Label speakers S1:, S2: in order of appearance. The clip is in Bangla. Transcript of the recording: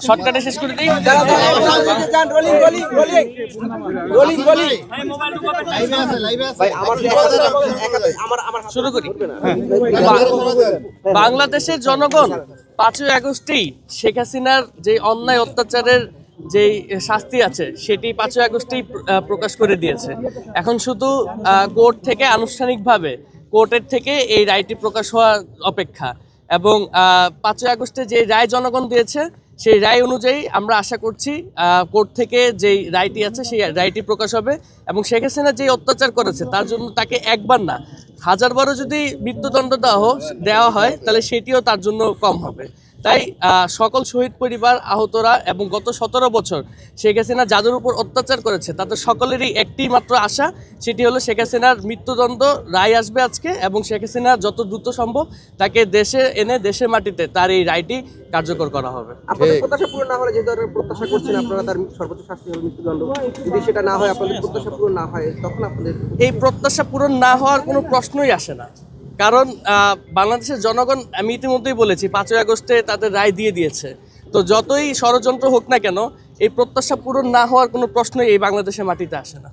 S1: শর্টকাটে শেষ করে দিই। শুরু করি। বাংলাদেশের জনগণ 5ই আগস্টেই শেখ হাসিনার যে অন্যায় অত্যাচারের যে শাস্তি আছে সেটি 5ই আগস্টেই প্রকাশ করে দিয়েছে। এখন শুধু কোর্ট থেকে আনুষ্ঠানিকভাবে কোর্টের থেকে এই রায়টি প্রকাশ হওয়া অপেক্ষা, এবং 5ই আগস্টে যে রায় জনগণ দিয়েছে সেই রায় অনুযায়ী আমরা আশা করছি কোর্ট থেকে যেই রায়টি আছে সেই রায়টি প্রকাশ হবে, এবং শেখ হাসিনা যে অত্যাচার করেছে তার জন্য তাকে একবার না 1000বারও যদি মৃত্যুদণ্ড দেওয়া হয় তাহলে সেটিও তার জন্য কম হবে। তাই সকল শহীদ পরিবার, আহতরা এবং গত 17 বছর শেখ হাসিনা যাদের উপর অত্যাচার করেছে তাদের সকলেরই একটি মাত্র আশা, সেটি হলো শেখ হাসিনার মৃত্যুদণ্ড রায় আসবে আজকে, এবং শেখ হাসিনা যত দ্রুত সম্ভব তাকে দেশে এনে দেশের মাটিতে তার এই রায়টি কার্যকর করা হবে।
S2: আপনাদের প্রত্যাশা পূরণ না হলে, যে ধরনের প্রত্যাশা করছেন আপনারা, তার সর্বোচ্চ শাস্তি হবে মৃত্যুদণ্ড, যদি সেটা না হয়, আপনাদের প্রত্যাশা পূরণ না হয়, তখন আপনাদের
S1: এই প্রত্যাশা পূরণ না হওয়ার কোনো প্রশ্নই আসে না। কারণ বাংলাদেশের জনগণ, আমি ইতিমধ্যেই বলেছি, 5ই আগস্টে তাদের রায় দিয়ে দিয়েছে। তো যতই ষড়যন্ত্র হোক না কেন, এই প্রত্যাশা পূরণ না হওয়ার কোনো প্রশ্নই এই বাংলাদেশের মাটিতে আসে না।